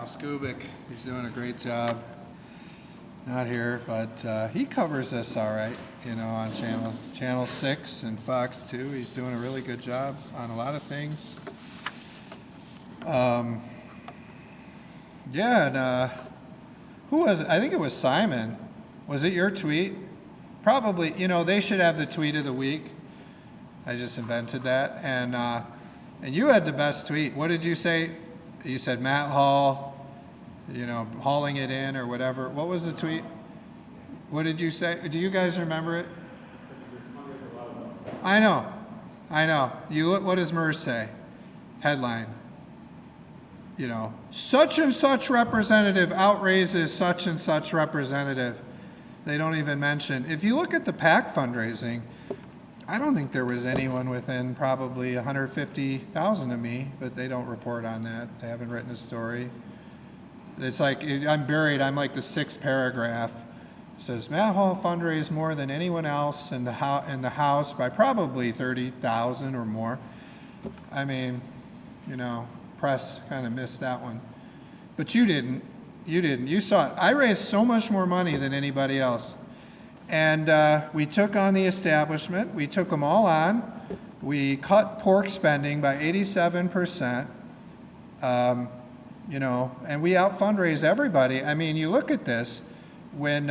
Skubik. He's doing a great job. Not here, but he covers this all right, on channel 6 and Fox 2. He's doing a really good job on a lot of things. And who was it? I think it was Simon. Was it your tweet? Probably. They should have the tweet of the week. I just invented that. And you had the best tweet. What did you say? You said Matt Hall, hauling it in or whatever. What was the tweet? What did you say? Do you guys remember it? I know. You look. What does MERS say? Headline. Such and such representative outraises such and such representative. They don't even mention. If you look at the PAC fundraising, I don't think there was anyone within probably 150,000 of me, but they don't report on that. They haven't written a story. It's like I'm buried. I'm like the 6th paragraph. It says Matt Hall fundraised more than anyone else in the House by probably 30,000 or more. I mean, press kind of missed that one, but you didn't. You saw it. I raised so much more money than anybody else. And we took on the establishment. We took them all on. We cut pork spending by 87%, and we out-fundraised everybody. I mean, you look at this. When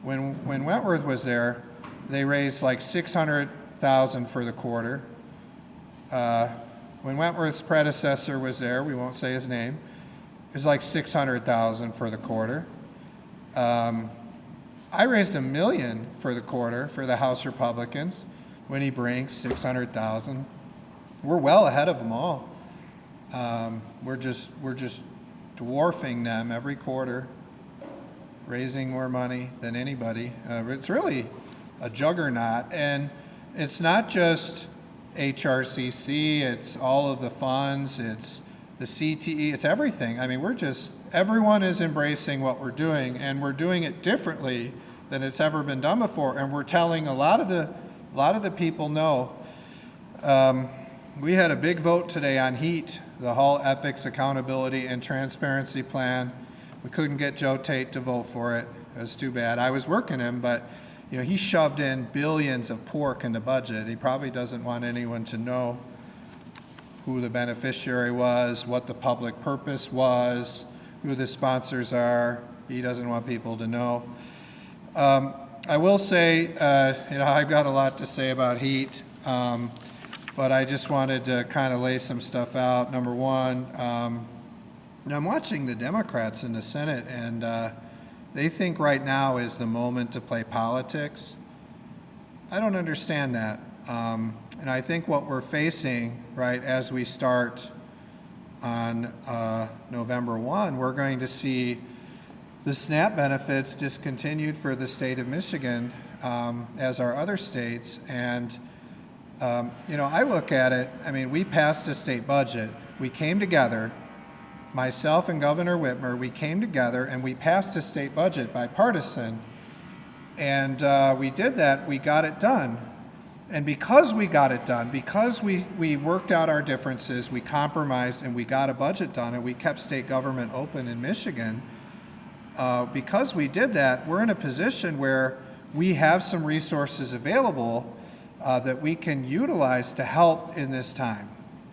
Wentworth was there, they raised like $600,000 for the quarter. When Wentworth's predecessor was there, we won't say his name, it was like $600,000 for the quarter. I raised $1 million for the quarter for the House Republicans. Winnie Brink, $600,000. We're well ahead of them all. We're just dwarfing them every quarter, raising more money than anybody. It's really a juggernaut, and it's not just HRCC. It's all of the funds. It's the CTE. It's everything. I mean, everyone is embracing what we're doing, and we're doing it differently than it's ever been done before. And we're telling a lot of the people no. We had a big vote today on heat, the Hall Ethics, Accountability, and Transparency Plan. We couldn't get Joe Tate to vote for it. It was too bad. I was working him, but he shoved in billions of pork in the budget. He probably doesn't want anyone to know who the beneficiary was, what the public purpose was, who the sponsors are. He doesn't want people to know. I will say, I've got a lot to say about heat, but I just wanted to kind of lay some stuff out. Number one, I'm watching the Democrats in the Senate, and they think right now is the moment to play politics. I don't understand that. And I think what we're facing, right, as we start on November 1, we're going to see the SNAP benefits discontinued for the state of Michigan, as are other states. And, I look at it, we passed a state budget. We came together, myself and Governor Whitmer, we came together and we passed a state budget bipartisan. And we did that, we got it done. And because we got it done, because we worked out our differences, we compromised and we got a budget done and we kept state government open in Michigan, because we did that, we're in a position where we have some resources available that we can utilize to help in this time.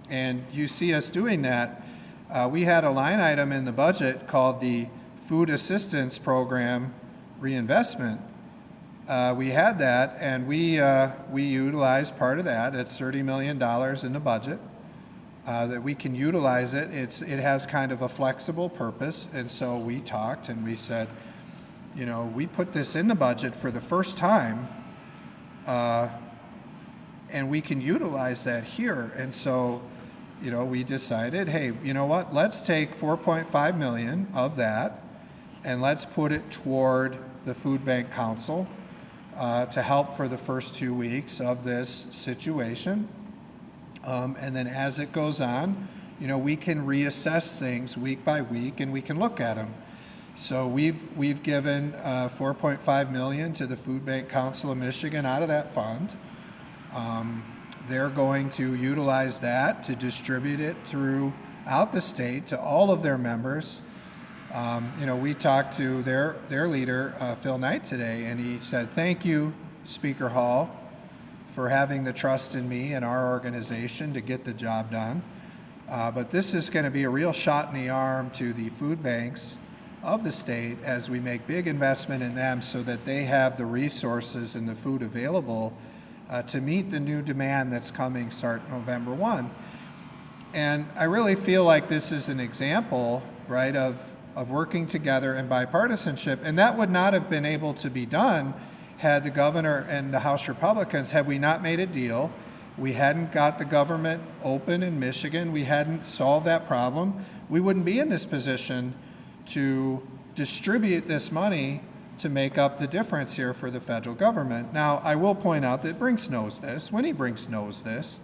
And you see us doing that. We had a line item in the budget called the Food Assistance Program Reinvestment. We had that, and we utilized part of that. It's $30 million in the budget that we can utilize it. It has kind of a flexible purpose, and so we talked and we said, we put this in the budget for the first time, and we can utilize that here. And so, we decided, hey, you know what? Let's take $4.5 million of that, and let's put it toward the Food Bank Council. To help for the first 2 weeks of this situation. And then as it goes on, we can reassess things week by week and we can look at them. So we've given $4.5 million to the Food Bank Council of Michigan out of that fund. They're going to utilize that to distribute it through out the state to all of their members. We talked to their leader, Phil Knight, today, and he said, "Thank you, Speaker Hall, for having the trust in me and our organization to get the job done. But this is going to be a real shot in the arm to the food banks of the state as we make big investment in them so that they have the resources and the food available to meet the new demand that's coming start November 1. And I really feel like this is an example, right, of working together and bipartisanship. And that would not have been able to be done had the governor and the House Republicans, had we not made a deal. We hadn't got the government open in Michigan. We hadn't solved that problem. We wouldn't be in this position to distribute this money to make up the difference here for the federal government. Now, I will point out that Brinks knows this. Winnie Brinks knows this.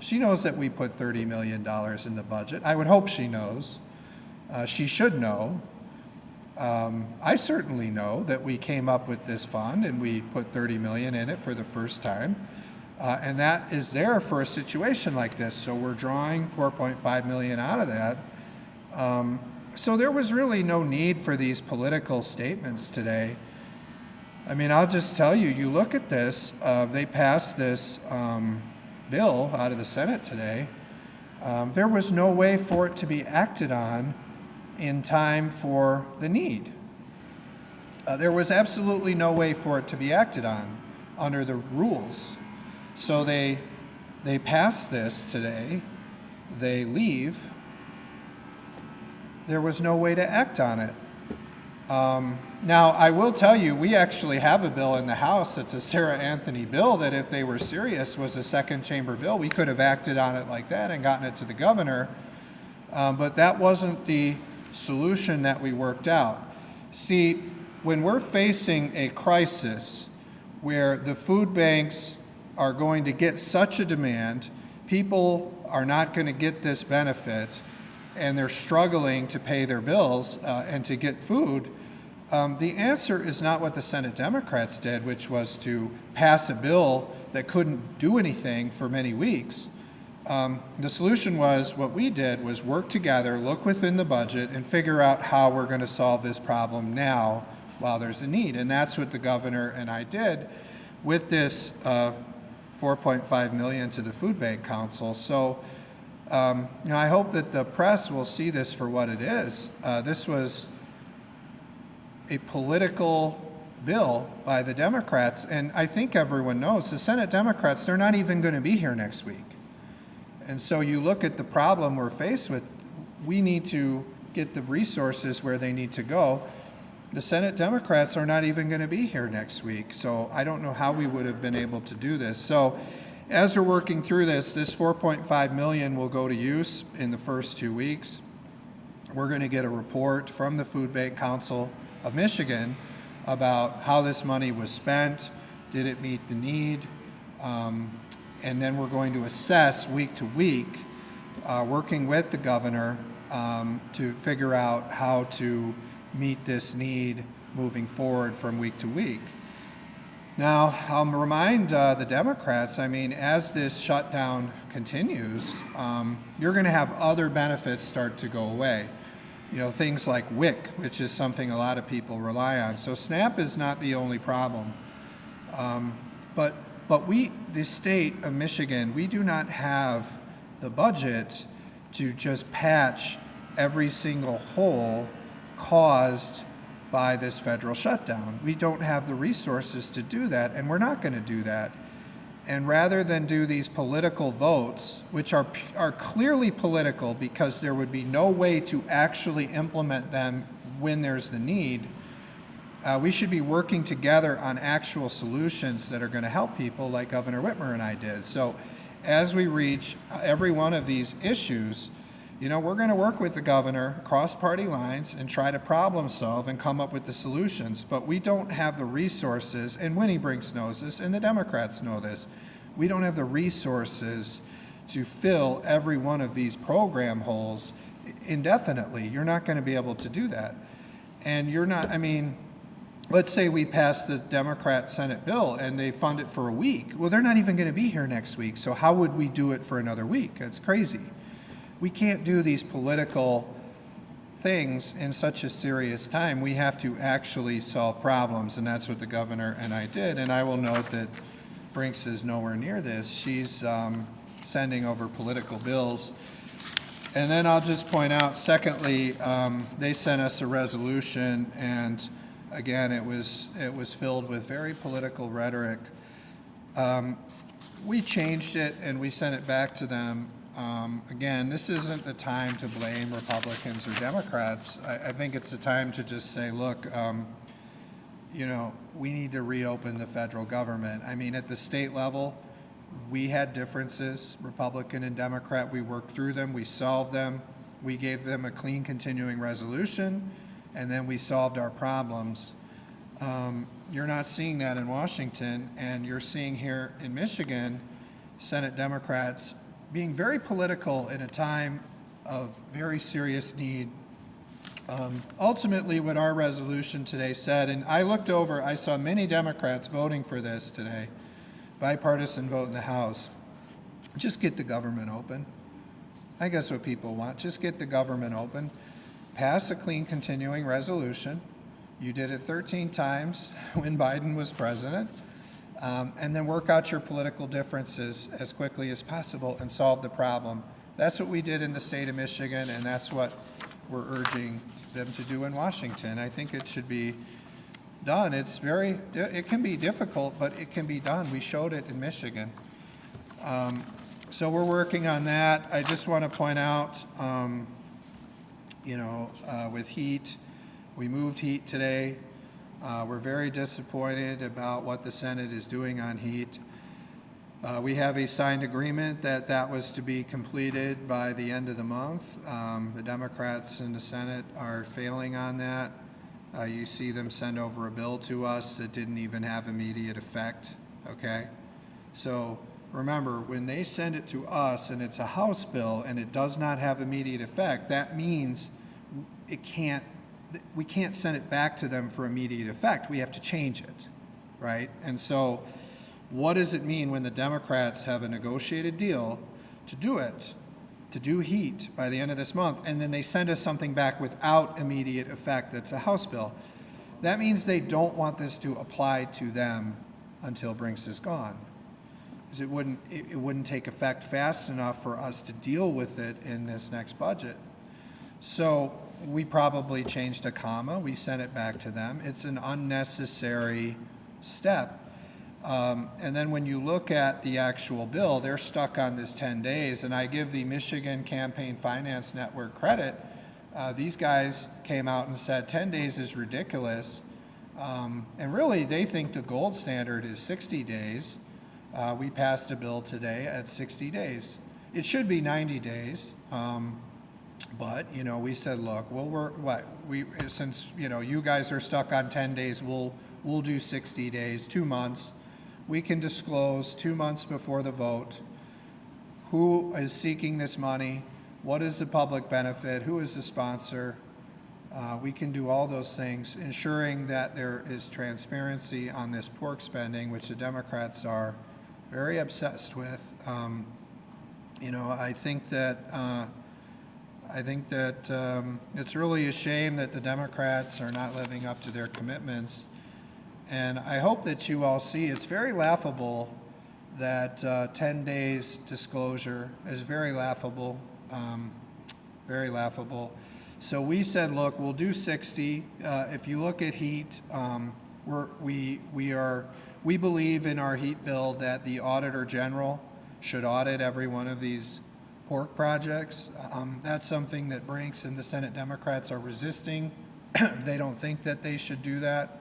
She knows that we put $30 million in the budget. I would hope she knows. She should know. I certainly know that we came up with this fund and we put $30 million in it for the first time. And that is there for a situation like this. So we're drawing $4.5 million out of that. So there was really no need for these political statements today. I mean, I'll just tell you, you look at this, they passed this bill out of the Senate today. There was no way for it to be acted on in time for the need. There was absolutely no way for it to be acted on under the rules. So they pass this today, they leave. There was no way to act on it. Now, I will tell you, we actually have a bill in the House. It's a Sarah Anthony bill that, if they were serious, was a second chamber bill. We could have acted on it like that and gotten it to the governor. But that wasn't the solution that we worked out. See, when we're facing a crisis where the food banks are going to get such a demand, people are not going to get this benefit, and they're struggling to pay their bills and to get food, the answer is not what the Senate Democrats did, which was to pass a bill that couldn't do anything for many weeks. The solution was, what we did was work together, look within the budget, and figure out how we're going to solve this problem now while there's a need. And that's what the governor and I did with this $4.5 million to the Food Bank Council. So I hope that the press will see this for what it is. This was a political bill by the Democrats, and I think everyone knows the Senate Democrats, they're not even going to be here next week. And so you look at the problem we're faced with, we need to get the resources where they need to go. The Senate Democrats are not even going to be here next week, so I don't know how we would have been able to do this. So as we're working through this $4.5 million will go to use in the first 2 weeks. We're going to get a report from the Food Bank Council of Michigan about how this money was spent, did it meet the need, and then we're going to assess week to week, working with the governor to figure out how to meet this need moving forward from week to week. Now, I'll remind the Democrats, I mean, as this shutdown continues, you're going to have other benefits start to go away. You know, things like WIC, which is something a lot of people rely on. So SNAP is not the only problem. But we, the state of Michigan, we do not have the budget to just patch every single hole caused by this federal shutdown. We don't have the resources to do that, and we're not going to do that. And rather than do these political votes, which are clearly political because there would be no way to actually implement them when there's the need, we should be working together on actual solutions that are going to help people, like Governor Whitmer and I did. So as we reach every one of these issues, you know, we're going to work with the governor across party lines and try to problem solve and come up with the solutions. But we don't have the resources, and Winnie Brinks knows this, and the Democrats know this. We don't have the resources to fill every one of these program holes indefinitely. You're not going to be able to do that. And you're not, I mean, let's say we pass the Democrat Senate bill and they fund it for a week. Well, they're not even going to be here next week. So how would we do it for another week? That's crazy. we can't do these political things in such a serious time. We have to actually solve problems, and that's what the governor and I did. And I will note that Brinks is nowhere near this. She's sending over political bills. And then I'll just point out, secondly, they sent us a resolution, and again, it was filled with very political rhetoric. We changed it and we sent it back to them. Again, this isn't the time to blame Republicans or Democrats. I think it's the time to just say, look, we need to reopen the federal government. I mean, at the state level, we had differences, Republican and Democrat. We worked through them, we solved them, we gave them a clean continuing resolution, and then we solved our problems. You're not seeing that in Washington, and you're seeing here in Michigan, Senate Democrats being very political in a time of very serious need. Ultimately, what our resolution today said, and I looked over, I saw many Democrats voting for this today, bipartisan vote in the House. Just get the government open. I guess what people want, just get the government open. Pass a clean continuing resolution. You did it 13 times when Biden was president. And then work out your political differences as quickly as possible and solve the problem. That's what we did in the state of Michigan, and that's what we're urging them to do in Washington. I think it should be done. It can be difficult, but it can be done. We showed it in Michigan. So we're working on that. I just want to point out, with heat, we moved heat today. We're very disappointed about what the Senate is doing on heat. We have a signed agreement that was to be completed by the end of the month. The Democrats in the Senate are failing on that. You see them send over a bill to us that didn't even have immediate effect, okay? So remember, when they send it to us and it's a House bill and it does not have immediate effect, that means we can't send it back to them for immediate effect. We have to change it, right? And so what does it mean when the Democrats have a negotiated deal to do it, to do heat by the end of this month, and then they send us something back without immediate effect that's a House bill? That means they don't want this to apply to them until Brinks is gone, because it wouldn't take effect fast enough for us to deal with it in this next budget. So we probably changed a comma. We sent it back to them. It's an unnecessary step. And then when you look at the actual bill, they're stuck on this 10 days. And I give the Michigan Campaign Finance Network credit. These guys came out and said 10 days is ridiculous. And really, they think the gold standard is 60 days. We passed a bill today at 60 days. It should be 90 days. But, we said, look, since, you guys are stuck on 10 days, we'll do 60 days, 2 months. We can disclose 2 months before the vote who is seeking this money, what is the public benefit, who is the sponsor. We can do all those things, ensuring that there is transparency on this pork spending, which the Democrats are very obsessed with. I think that it's really a shame that the Democrats are not living up to their commitments. And I hope that you all see it's very laughable that 10 days disclosure is very laughable, very laughable. So we said, look, we'll do 60. If you look at heat, we believe in our heat bill that the Auditor General should audit every one of these pork projects. That's something that Brinks and the Senate Democrats are resisting. They don't think that they should do that.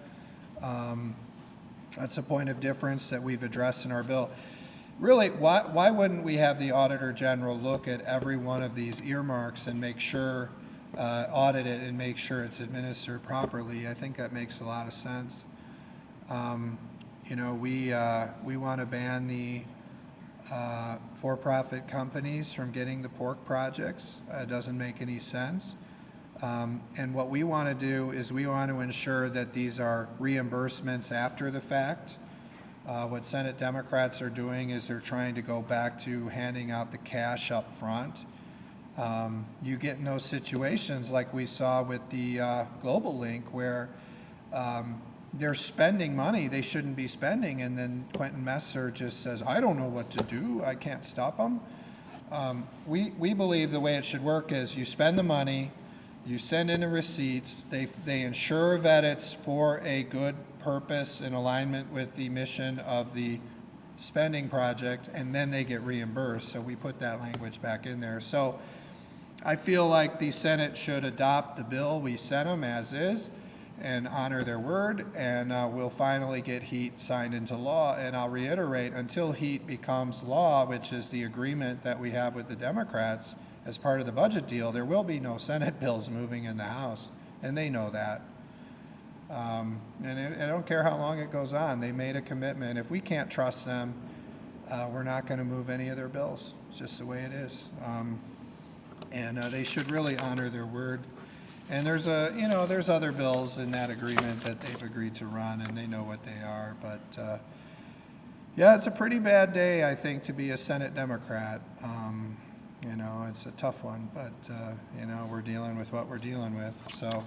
That's a point of difference that we've addressed in our bill. Really, why wouldn't we have the Auditor General look at every one of these earmarks and make sure, audit it and make sure it's administered properly? I think that makes a lot of sense. We want to ban the for-profit companies from getting the pork projects. It doesn't make any sense. And what we want to do is we want to ensure that these are reimbursements after the fact. What Senate Democrats are doing is they're trying to go back to handing out the cash up front. you get in those situations like we saw with the Global Link where they're spending money they shouldn't be spending, and then Quentin Messer just says, I don't know what to do, I can't stop them. We believe the way it should work is you spend the money, you send in the receipts, they ensure that it's for a good purpose in alignment with the mission of the spending project, and then they get reimbursed. So we put that language back in there. So I feel like the Senate should adopt the bill we sent them as is and honor their word, and we'll finally get HEAT signed into law. And I'll reiterate, until HEAT becomes law, which is the agreement that we have with the Democrats as part of the budget deal, there will be no Senate bills moving in the House, and they know that. I don't care how long it goes on. They made a commitment. If we can't trust them, we're not going to move any of their bills. It's just the way it is. They should really honor their word. And there's other bills in that agreement that they've agreed to run, and they know what they are. But yeah, it's a pretty bad day, I think, to be a Senate Democrat. It's a tough one, but we're dealing with what we're dealing with. So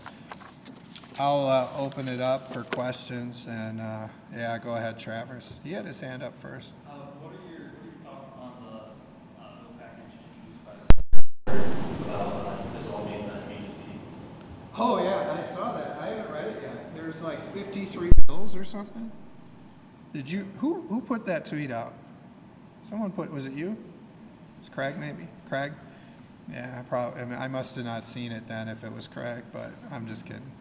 I'll open it up for questions, and yeah, go ahead, Travers. He had his hand up first. What are your thoughts on the bill package introduced by about dissolving the agency? Oh yeah, I saw that. I haven't read it yet. There's like 53 bills or something. Did you? Who put that tweet out? Someone put. Was it you? It's Craig, maybe. Craig. Yeah, I must have not seen it then if it was Craig, but I'm just kidding.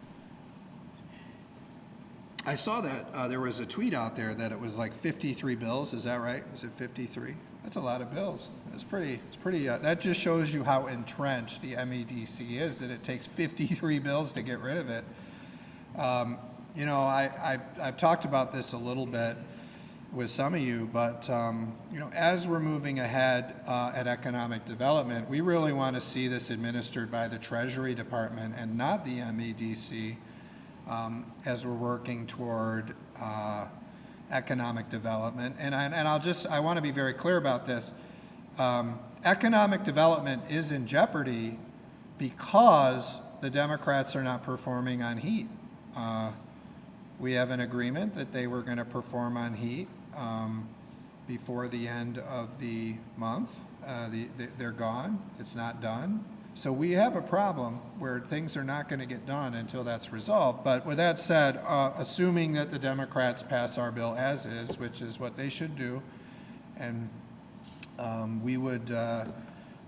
I saw that there was a tweet out there that it was like 53 bills. Is that right? Is it 53? That's a lot of bills. It's pretty. That just shows you how entrenched the MEDC is. That it takes 53 bills to get rid of it. I've talked about this a little bit with some of you, but as we're moving ahead at economic development, we really want to see this administered by the Treasury Department and not the MEDC. As we're working toward economic development. And I want to be very clear about this. Economic development is in jeopardy because the Democrats are not performing on HEAT. We have an agreement that they were going to perform on HEAT before the end of the month. They're gone. It's not done. So we have a problem where things are not going to get done until that's resolved. But with that said, assuming that the Democrats pass our bill as is, which is what they should do, and we would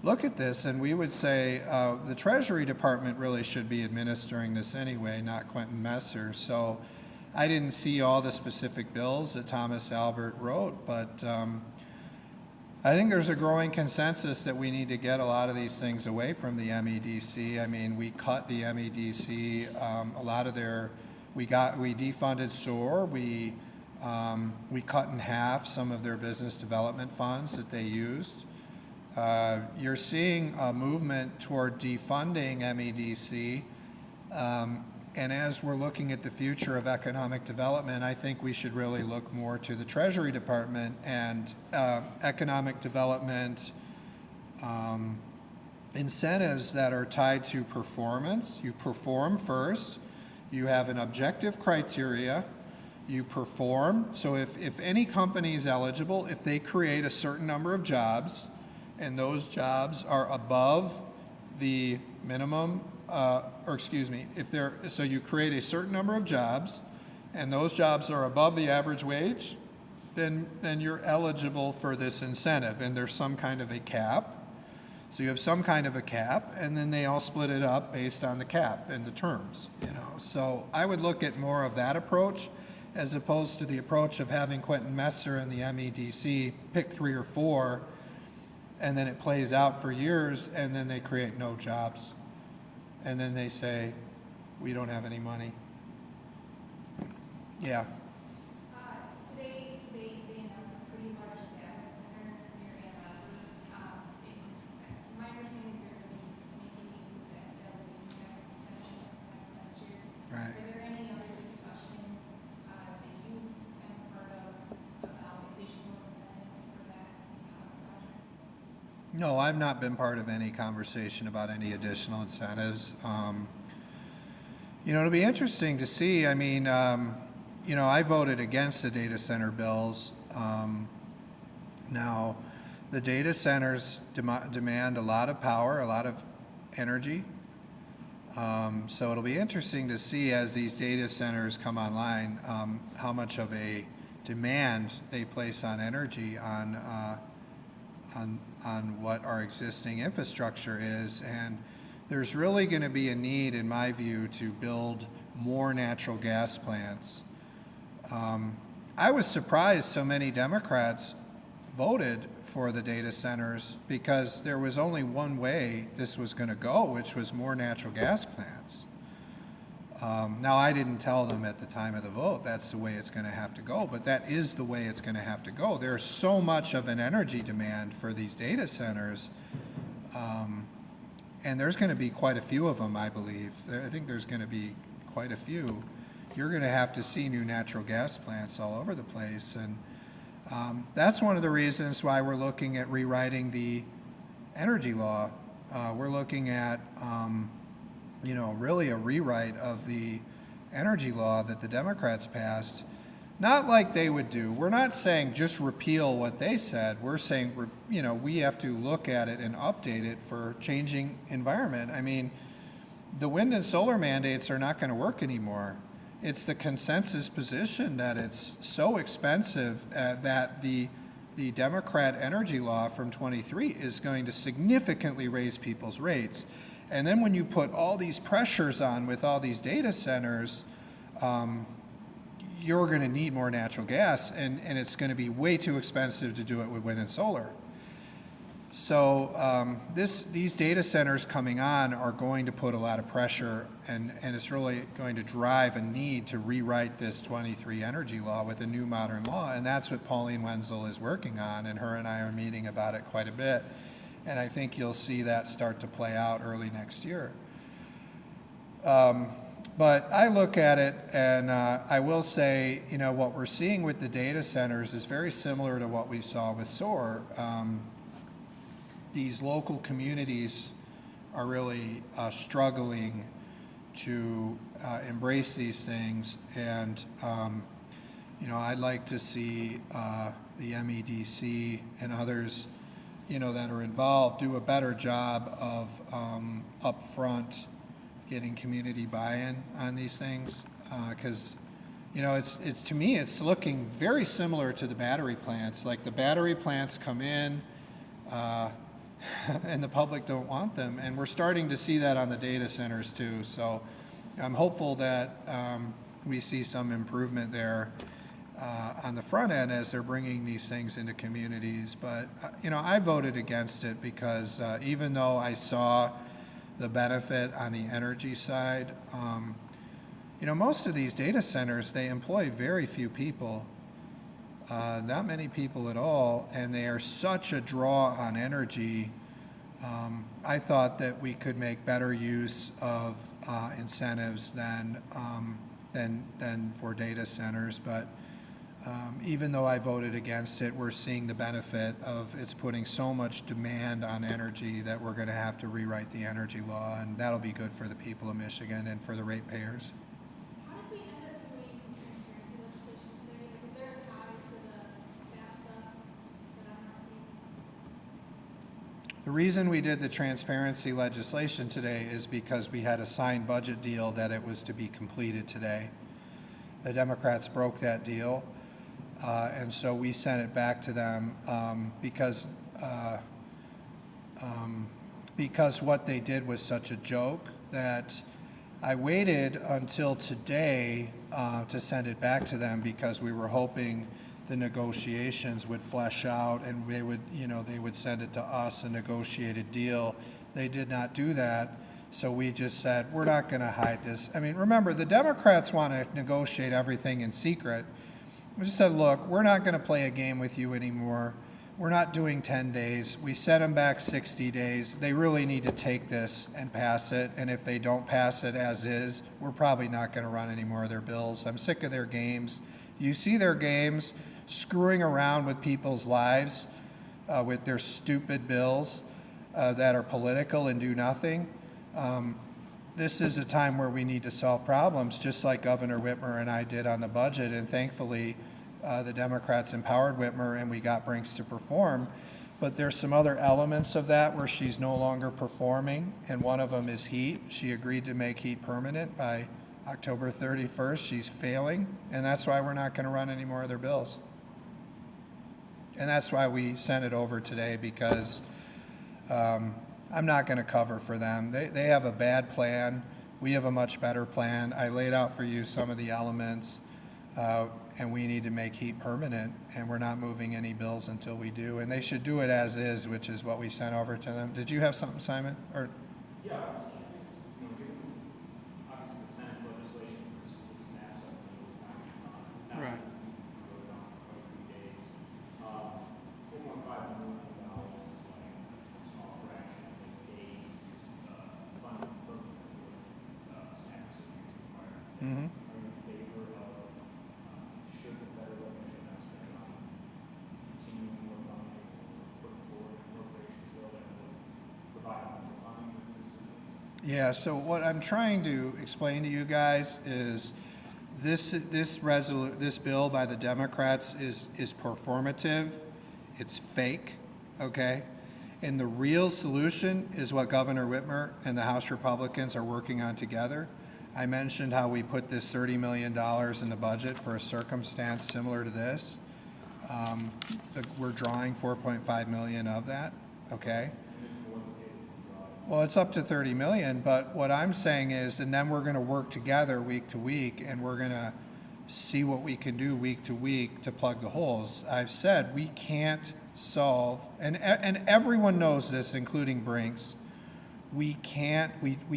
look at this and we would say the Treasury Department really should be administering this anyway, not Quentin Messer. So I didn't see all the specific bills that Thomas Albert wrote, but I think there's a growing consensus that we need to get a lot of these things away from the MEDC. I mean, we cut the MEDC, a lot of we defunded SOAR, we cut in half some of their business development funds that they used. You're seeing a movement toward defunding MEDC, and as we're looking at the future of economic development, I think we should really look more to the Treasury Department and economic development incentives that are tied to performance. You perform first, you have an objective criteria, you perform. So if any company is eligible, if they create a certain number of jobs and those jobs are above the minimum so you create a certain number of jobs, and those jobs are above the average wage, then you're eligible for this incentive, and there's some kind of a cap. So you have some kind of a cap, and then they all split it up based on the cap and the terms. So I would look at more of that approach as opposed to the approach of having Quentin Messer and the MEDC pick 3 or 4, and then it plays out for years, and then they create no jobs. And then they say, we don't have any money. Yeah. Today, they announced a pretty large data center near Ann Arbor. My understanding is they're going to be making use of that as a use tax extension last year. Right. Are there any other discussions that you've been part of about additional incentives for that project? No, I've not been part of any conversation about any additional incentives. It'll be interesting to see. I mean, I voted against the data center bills. Now, the data centers demand a lot of power, a lot of energy. So it'll be interesting to see as these data centers come online, how much of a demand they place on energy on what our existing infrastructure is. And there's really going to be a need, in my view, to build more natural gas plants. I was surprised so many Democrats voted for the data centers because there was only one way this was going to go, which was more natural gas plants. Now, I didn't tell them at the time of the vote that's the way it's going to have to go, but that is the way it's going to have to go. There's so much of an energy demand for these data centers, and there's going to be quite a few of them, I believe. I think there's going to be quite a few. You're going to have to see new natural gas plants all over the place, and that's one of the reasons why we're looking at rewriting the energy law. We're looking at, really a rewrite of the energy law that the Democrats passed. Not like they would do. We're not saying just repeal what they said. We're saying, we have to look at it and update it for changing environment. I mean, the wind and solar mandates are not going to work anymore. It's the consensus position that it's so expensive that the Democrat energy law from 23 is going to significantly raise people's rates. And then when you put all these pressures on with all these data centers, you're going to need more natural gas, and it's going to be way too expensive to do it with wind and solar. So these data centers coming on are going to put a lot of pressure, and it's really going to drive a need to rewrite this 23 energy law with a new modern law, and that's what Pauline Wenzel is working on, and her and I are meeting about it quite a bit. And I think you'll see that start to play out early next year. But I look at it, and I will say, what we're seeing with the data centers is very similar to what we saw with SOAR. These local communities are really struggling to embrace these things, and I'd like to see the MEDC and others that are involved do a better job of upfront getting community buy-in on these things, because it's to me it's looking very similar to the battery plants. Like, the battery plants come in and the public don't want them, and we're starting to see that on the data centers too. So I'm hopeful that we see some improvement there on the front end as they're bringing these things into communities. But I voted against it because even though I saw the benefit on the energy side, most of these data centers, they employ very few people, not many people at all, and they are such a draw on energy. I thought that we could make better use of incentives than for data centers, but even though I voted against it, we're seeing the benefit of it's putting so much demand on energy that we're going to have to rewrite the energy law, and that'll be good for the people of Michigan and for the ratepayers. How did we end up doing transparency legislation today? Like, is there a tie to the staff stuff that I'm not seeing? The reason we did the transparency legislation today is because we had a signed budget deal that it was to be completed today. The Democrats broke that deal. And so we sent it back to them because what they did was such a joke that I waited until today to send it back to them, because we were hoping the negotiations would flesh out and they would send it to us, a negotiated deal. They did not do that. So we just said, we're not going to hide this. I mean, remember, the Democrats want to negotiate everything in secret. We just said, look, we're not going to play a game with you anymore. We're not doing 10 days. We set them back 60 days. They really need to take this and pass it. And if they don't pass it as is, we're probably not going to run any more of their bills. I'm sick of their games. You see their games screwing around with people's lives with their stupid bills. that are political and do nothing. This is a time where we need to solve problems, just like Governor Whitmer and I did on the budget, and thankfully the Democrats empowered Whitmer and we got Brinks to perform. But there's some other elements of that where she's no longer performing, and one of them is heat. She agreed to make heat permanent by October 31st. She's failing, and that's why we're not going to run any more of their bills. And that's why we sent it over today, because I'm not going to cover for them. They have a bad plan. We have a much better plan. I laid out for you some of the elements, and we need to make heat permanent, and we're not moving any bills until we do. And they should do it as is, which is what we sent over to them. Did you have something, Simon? Or Yeah, it's given, obviously, the Senate's legislation for SNAPs up to the time. Right. Voted on for quite a few days. $4.5 million is like a small fraction of the days funding equivalent to what SNAP recipients require. Mm-hmm. Are you in favor of, should the federal government shut down spending on continuing more funding or put forward an appropriations bill that would provide more funding for food systems? Yeah, so what I'm trying to explain to you guys is this bill by the Democrats is performative. It's fake, okay? And the real solution is what Governor Whitmer and the House Republicans are working on together. I mentioned how we put this $30 million in the budget for a circumstance similar to this. We're drawing $4.5 million of that, okay? Well, it's up to 30 million, but what I'm saying is, and then we're going to work together week to week, and we're going to see what we can do week to week to plug the holes. I've said we can't solve, and everyone knows this, including Brinks, we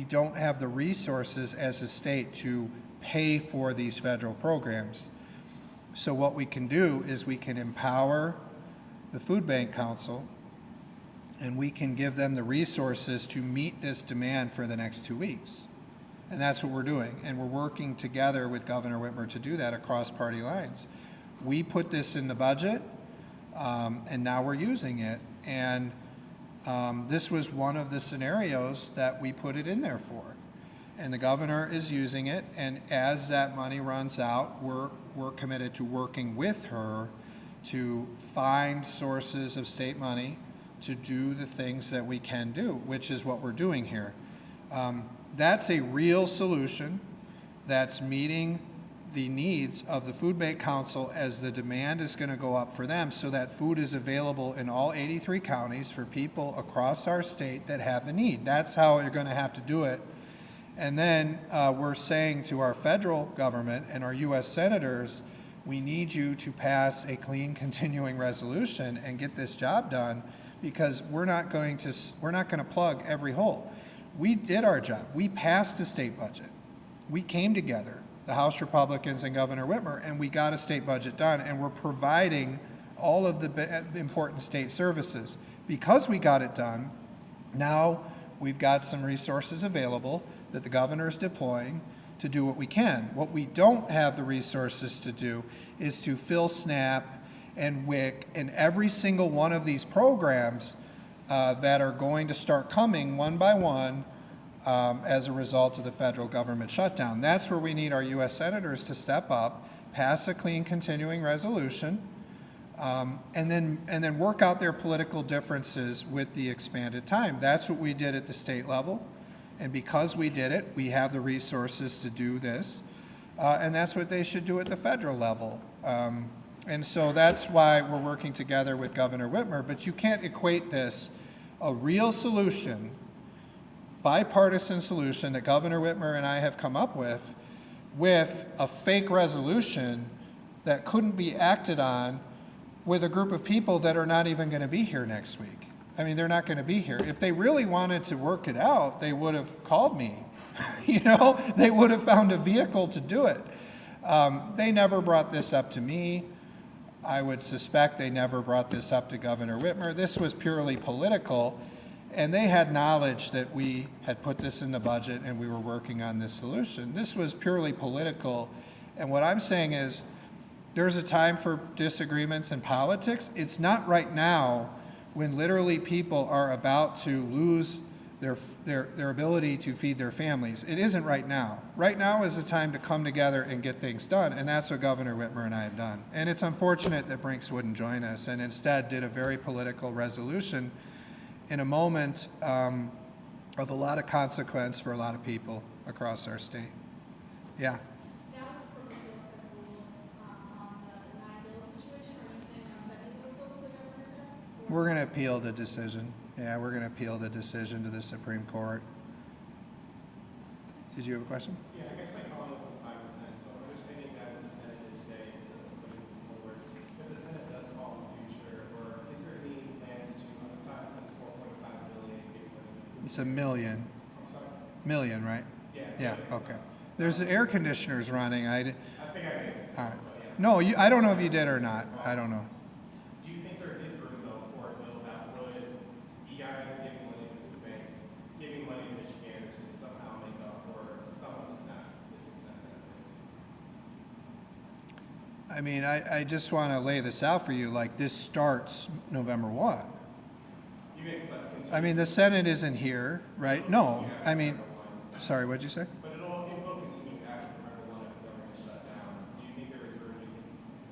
don't have the resources as a state to pay for these federal programs. So what we can do is we can empower the Food Bank Council, and we can give them the resources to meet this demand for the next 2 weeks. And that's what we're doing. And we're working together with Governor Whitmer to do that across party lines. We put this in the budget, and now we're using it. And this was one of the scenarios that we put it in there for. And the governor is using it, and as that money runs out, we're committed to working with her to find sources of state money to do the things that we can do, which is what we're doing here. That's a real solution that's meeting the needs of the Food Bank Council as the demand is going to go up for them, so that food is available in all 83 counties for people across our state that have a need. That's how you're going to have to do it. And then we're saying to our federal government and our U.S. senators, we need you to pass a clean continuing resolution and get this job done, because we're not going to plug every hole. We did our job. We passed a state budget. We came together, the House Republicans and Governor Whitmer, and we got a state budget done, and we're providing all of the important state services. Because we got it done, now we've got some resources available that the governor is deploying to do what we can. What we don't have the resources to do is to fill SNAP and WIC and every single one of these programs that are going to start coming one by one as a result of the federal government shutdown. That's where we need our U.S. senators to step up, pass a clean continuing resolution, and then work out their political differences with the expanded time. That's what we did at the state level, and because we did it, we have the resources to do this, and that's what they should do at the federal level. And so that's why we're working together with Governor Whitmer, but you can't equate this, a real solution, bipartisan solution that Governor Whitmer and I have come up with a fake resolution that couldn't be acted on with a group of people that are not even going to be here next week. I mean, they're not going to be here. If they really wanted to work it out, they would have called me. They would have found a vehicle to do it. They never brought this up to me. I would suspect they never brought this up to Governor Whitmer. This was purely political, and they had knowledge that we had put this in the budget and we were working on this solution. This was purely political, and what I'm saying is there's a time for disagreements in politics. It's not right now when literally people are about to lose their ability to feed their families. It isn't right now. Right now is the time to come together and get things done, and that's what Governor Whitmer and I have done. And it's unfortunate that Brinks wouldn't join us and instead did a very political resolution in a moment of a lot of consequence for a lot of people across our state. Yeah. Now that the Court of Appeals has ruled on the deniability situation, are you planning on sending those bills to the governor's desk? We're going to appeal the decision. Yeah, we're going to appeal the decision to the Supreme Court. Did you have a question? Yeah, I guess my comment on side of the Senate, so understanding that the Senate is today, is going to move forward. If the Senate does fall in the future, or is there any plans to, aside from this 4.5 billion, It's $1 million. I'm sorry? Million, right? Yeah. Yeah, okay. There's the air conditioners running. I think I did this. All right. But yeah. No, I don't know if you did or not. I don't know. Do you think there is room though for a bill that would, DI giving money to food banks, giving money to Michiganders to somehow make up for some of the missing SNAP benefits? I mean, I just want to lay this out for you. Like, this starts November 1. You can, but continue. I mean, the Senate isn't here, right? No. I mean, sorry, what'd you say? But it will continue after November 1 if the government is shut down. Do you think there is room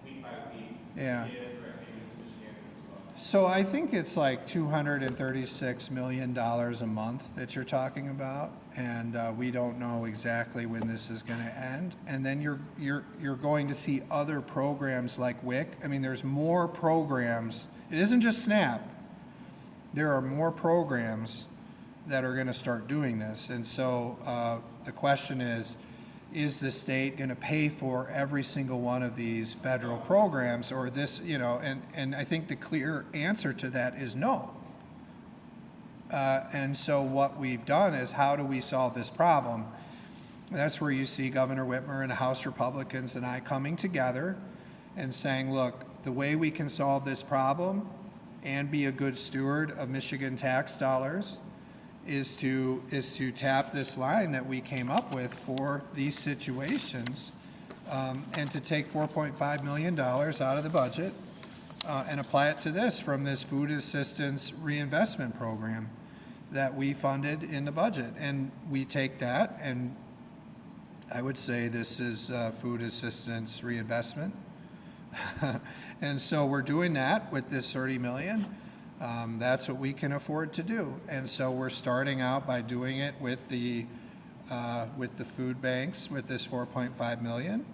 week by week Yeah. to give direct payments to Michiganders as well? So I think it's like $236 million a month that you're talking about, and we don't know exactly when this is going to end. And then you're going to see other programs like WIC. I mean, there's more programs. It isn't just SNAP. There are more programs that are going to start doing this. And so the question is the state going to pay for every single one of these federal programs, or this, and I think the clear answer to that is no. And so what we've done is, how do we solve this problem? That's where you see Governor Whitmer and the House Republicans and I coming together and saying, look, the way we can solve this problem and be a good steward of Michigan tax dollars is to tap this line that we came up with for these situations, and to take $4.5 million out of the budget and apply it to this from this food assistance reinvestment program that we funded in the budget. And we take that, and I would say this is food assistance reinvestment. And so we're doing that with this 30 million. That's what we can afford to do. And so we're starting out by doing it with the food banks with this 4.5 million.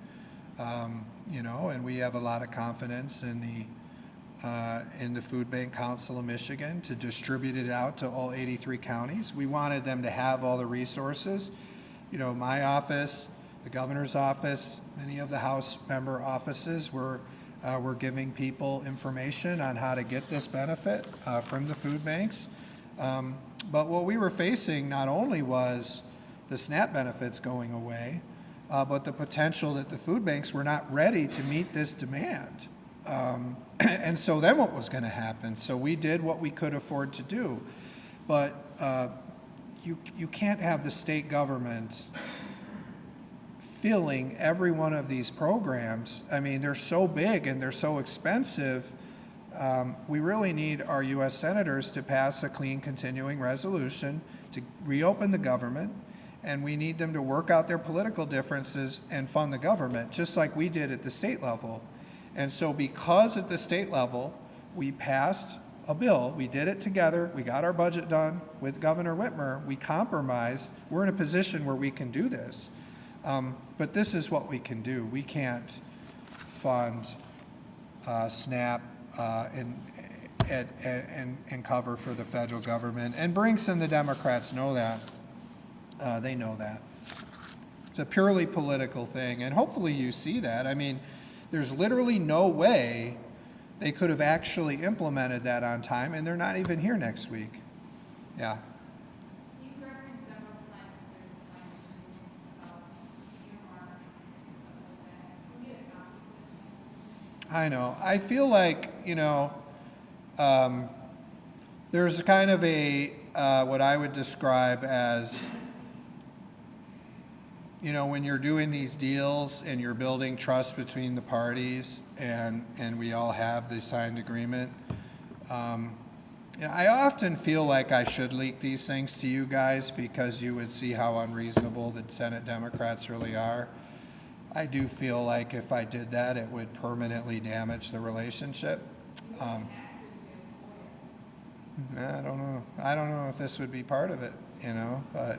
And we have a lot of confidence in the Food Bank Council of Michigan to distribute it out to all 83 counties. We wanted them to have all the resources. My office, the governor's office, many of the House member offices were giving people information on how to get this benefit from the food banks. But what we were facing not only was the SNAP benefits going away, but the potential that the food banks were not ready to meet this demand. And so then what was going to happen? So we did what we could afford to do. But you can't have the state government filling every one of these programs. I mean, they're so big and they're so expensive. We really need our U.S. senators to pass a clean continuing resolution to reopen the government, and we need them to work out their political differences and fund the government, just like we did at the state level. And so because at the state level we passed a bill, we did it together, we got our budget done with Governor Whitmer, we compromised, we're in a position where we can do this. But this is what we can do. We can't fund SNAP and cover for the federal government. And Brinks and the Democrats know that. They know that. It's a purely political thing, and hopefully you see that. I mean, there's literally no way they could have actually implemented that on time, and they're not even here next week. Yeah. You referenced several times that there's a sign about earmarks and stuff like that. Can we get a copy of this? I know. I feel like, there's kind of a, what I would describe as, when you're doing these deals and you're building trust between the parties, and we all have the signed agreement, I often feel like I should leak these things to you guys because you would see how unreasonable the Senate Democrats really are. I do feel like if I did that, it would permanently damage the relationship. I don't know. I don't know if this would be part of it, but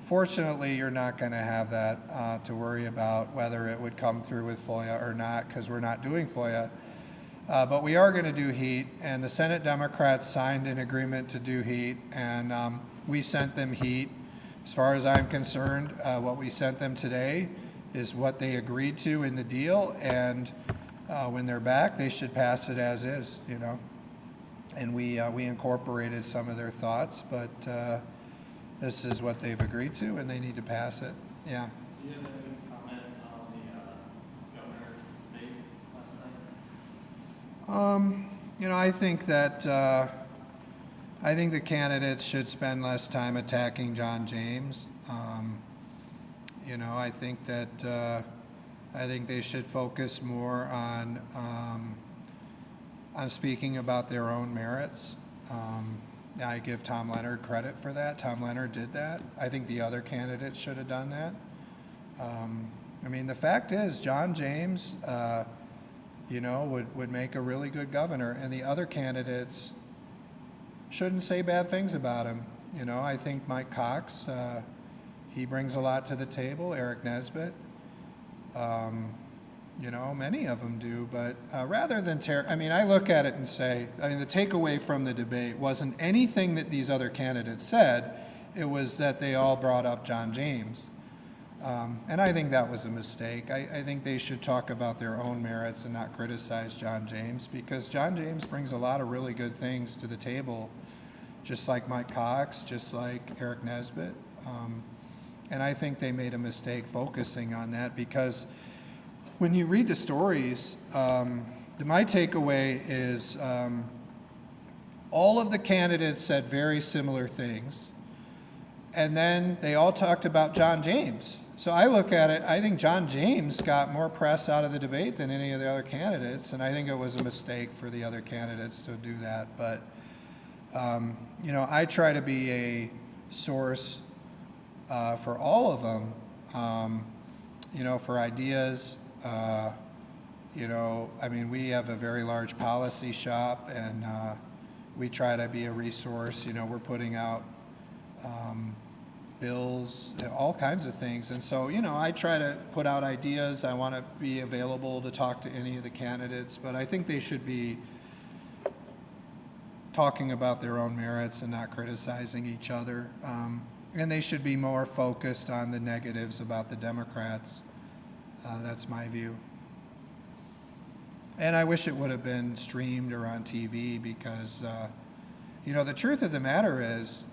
fortunately, you're not going to have that to worry about whether it would come through with FOIA or not, because we're not doing FOIA. But we are going to do heat, and the Senate Democrats signed an agreement to do heat, and we sent them heat. As far as I'm concerned, what we sent them today is what they agreed to in the deal, and when they're back, they should pass it as is, And we incorporated some of their thoughts, but this is what they've agreed to, and they need to pass it. Yeah. Do you have any comments on the governor debate last night? I think that I think the candidates should spend less time attacking John James. I think that I think they should focus more on speaking about their own merits. I give Tom Leonard credit for that. Tom Leonard did that. I think the other candidates should have done that. The fact is, John James, would make a really good governor, and the other candidates shouldn't say bad things about him. I think Mike Cox, he brings a lot to the table. Eric Nesbitt. Many of them do, but rather than I look at it and say, the takeaway from the debate wasn't anything that these other candidates said, it was that they all brought up John James. And I think that was a mistake. I think they should talk about their own merits and not criticize John James, because John James brings a lot of really good things to the table, just like Mike Cox, just like Eric Nesbitt. And I think they made a mistake focusing on that, because when you read the stories, my takeaway is all of the candidates said very similar things, and then they all talked about John James. So I look at it, I think John James got more press out of the debate than any of the other candidates, and I think it was a mistake for the other candidates to do that. But, I try to be a source for all of them, for ideas. We have a very large policy shop, and we try to be a resource. We're putting out bills, all kinds of things. And so, I try to put out ideas. I want to be available to talk to any of the candidates, but I think they should be talking about their own merits and not criticizing each other. And they should be more focused on the negatives about the Democrats. That's my view. And I wish it would have been streamed or on TV, because, the truth of the matter is,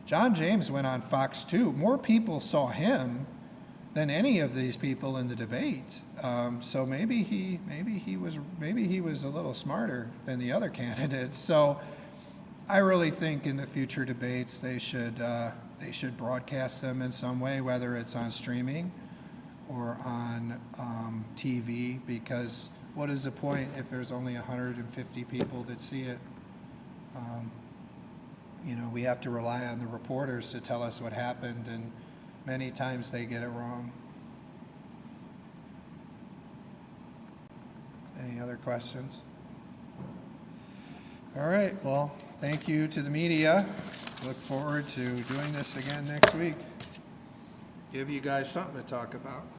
John James went on Fox 2. More people saw him than any of these people in the debate. So maybe he was a little smarter than the other candidates. So I really think in the future debates they should broadcast them in some way, whether it's on streaming or on TV, because what is the point if there's only 150 people that see it? We have to rely on the reporters to tell us what happened, and many times they get it wrong. Any other questions? All right, well, thank you to the media. Look forward to doing this again next week. Give you guys something to talk about.